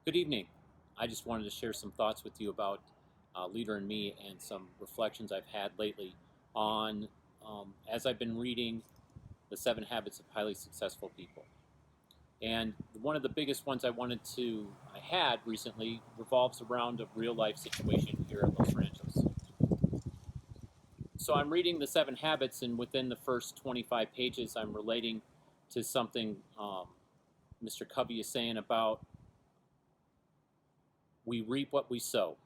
Good evening. I just wanted to share some thoughts with you about Leader and Me and some reflections I've had lately on as I've been reading The 7 Habits of Highly Successful People. And one of the biggest ones I had recently revolves around a real life situation here at Los Ranchos. So I'm reading The 7 Habits, and within the first 25 pages, I'm relating to something Mr. Covey is saying about we reap what we sow,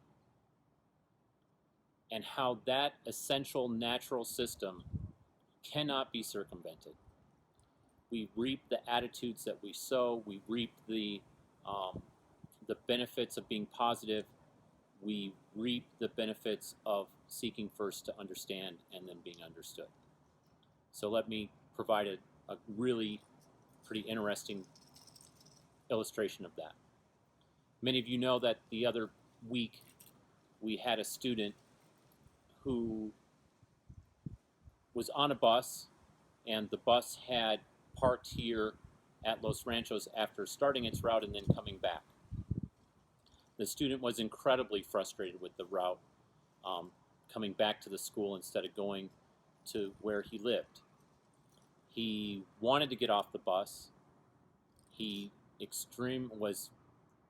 and how that essential natural system cannot be circumvented. We reap the attitudes that we sow. We reap the benefits of being positive. We reap the benefits of seeking first to understand and then being understood. So let me provide a really pretty interesting illustration of that. Many of you know that the other week we had a student who was on a bus, and the bus had parked here at Los Ranchos after starting its route and then coming back. The student was incredibly frustrated with the route, coming back to the school instead of going to where he lived. He wanted to get off the bus. He was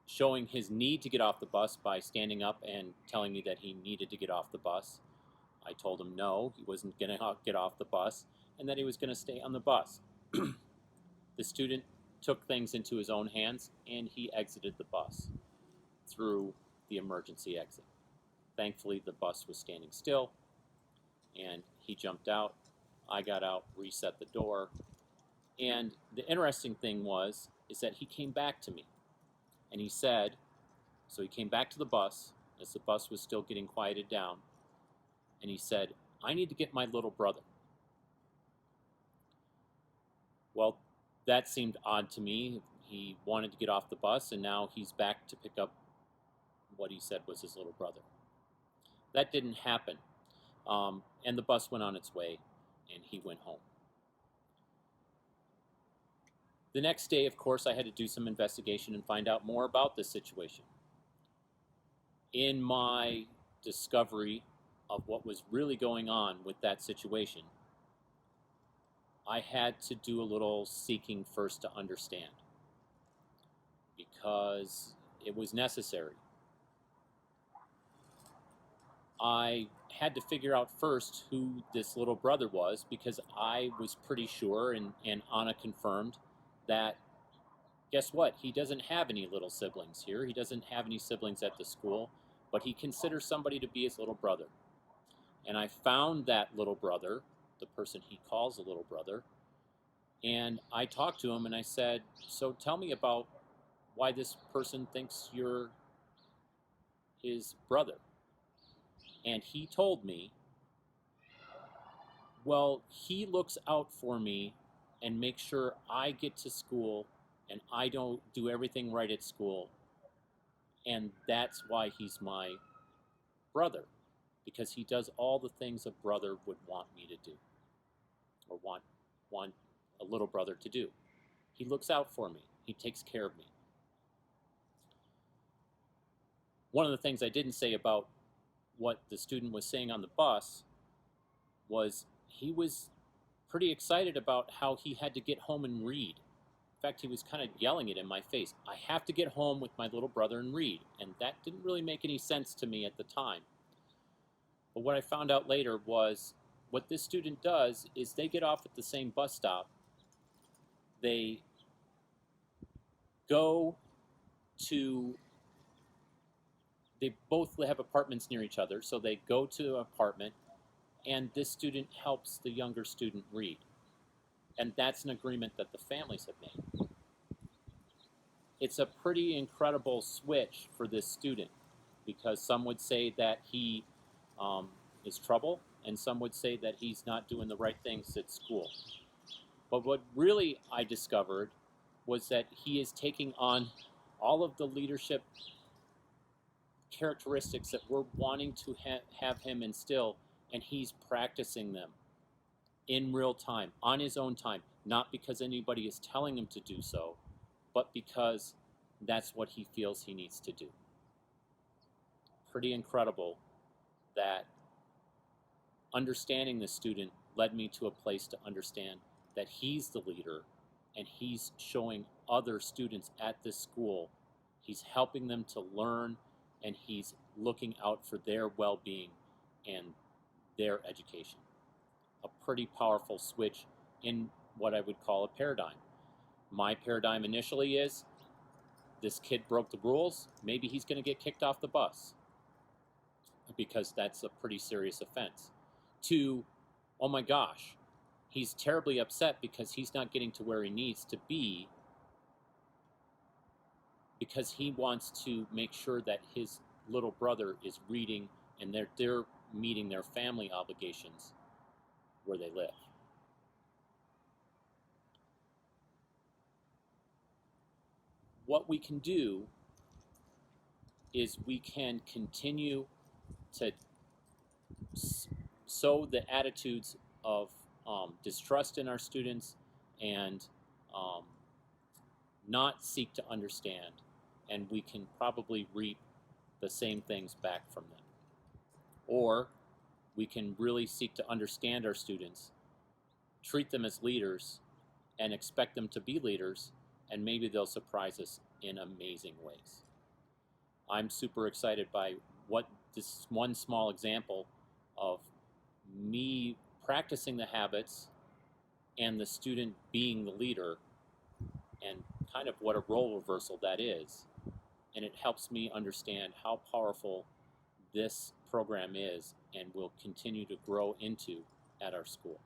showing his need to get off the bus by standing up and telling me that he needed to get off the bus. I told him no, he wasn't going to get off the bus, and that he was going to stay on the bus. The student took things into his own hands, and he exited the bus through the emergency exit. Thankfully, the bus was standing still, and he jumped out. I got out, reset the door, and the interesting thing is that he came back to me, and he said, so he came back to the bus as the bus was still getting quieted down, and he said, I need to get my little brother. Well, that seemed odd to me. He wanted to get off the bus, and now he's back to pick up what he said was his little brother. That didn't happen. And the bus went on its way, and he went home. The next day, of course, I had to do some investigation and find out more about this situation. In my discovery of what was really going on with that situation, I had to do a little seeking first to understand, because it was necessary. I had to figure out first who this little brother was, because I was pretty sure, and Anna confirmed, that guess what? He doesn't have any little siblings here. He doesn't have any siblings at the school, but he considers somebody to be his little brother. And I found that little brother, the person he calls a little brother, and I talked to him and I said, so tell me about why this person thinks you're his brother. And he told me, well, he looks out for me and makes sure I get to school and I don't do everything right at school. And that's why he's my brother, because he does all the things a brother would want me to do, or want a little brother to do. He looks out for me. He takes care of me. One of the things I didn't say about what the student was saying on the bus was he was pretty excited about how he had to get home and read. In fact, he was kind of yelling it in my face. I have to get home with my little brother and read. And that didn't really make any sense to me at the time. But what I found out later was what this student does is they get off at the same bus stop. They both have apartments near each other, so they go to an apartment, and this student helps the younger student read. And that's an agreement that the families have made. It's a pretty incredible switch for this student, because some would say that he is trouble, and some would say that he's not doing the right things at school. But what really I discovered was that he is taking on all of the leadership characteristics that we're wanting to have him instill, and he's practicing them in real time, on his own time, not because anybody is telling him to do so, but because that's what he feels he needs to do. Pretty incredible that understanding the student led me to a place to understand that he's the leader and he's showing other students at this school, he's helping them to learn, and he's looking out for their well-being and their education. A pretty powerful switch in what I would call a paradigm. My paradigm initially is, this kid broke the rules, maybe he's going to get kicked off the bus, because that's a pretty serious offense. To, oh my gosh, he's terribly upset because he's not getting to where he needs to be, because he wants to make sure that his little brother is reading and they're meeting their family obligations where they live. What we can do is we can continue to sow the attitudes of distrust in our students and not seek to understand, and we can probably reap the same things back from them. Or we can really seek to understand our students, treat them as leaders, and expect them to be leaders, and maybe they'll surprise us in amazing ways. I'm super excited by what this one small example of me practicing the habits and the student being the leader, and kind of what a role reversal that is. And it helps me understand how powerful this program is and will continue to grow into at our school.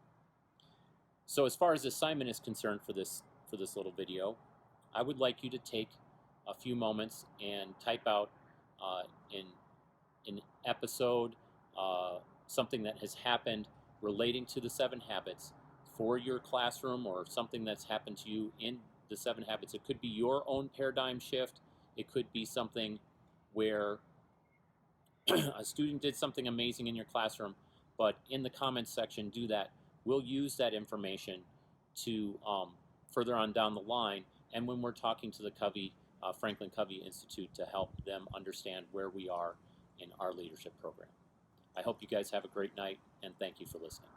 So as far as assignment is concerned for this little video, I would like you to take a few moments and type out in an episode, something that has happened relating to the 7 habits for your classroom, or something that's happened to you in the 7 habits. It could be your own paradigm shift. It could be something where a student did something amazing in your classroom, but in the comments section, do that. We'll use that information to further on down the line, and when we're talking to the Franklin Covey Institute, to help them understand where we are in our leadership program. I hope you guys have a great night, and thank you for listening.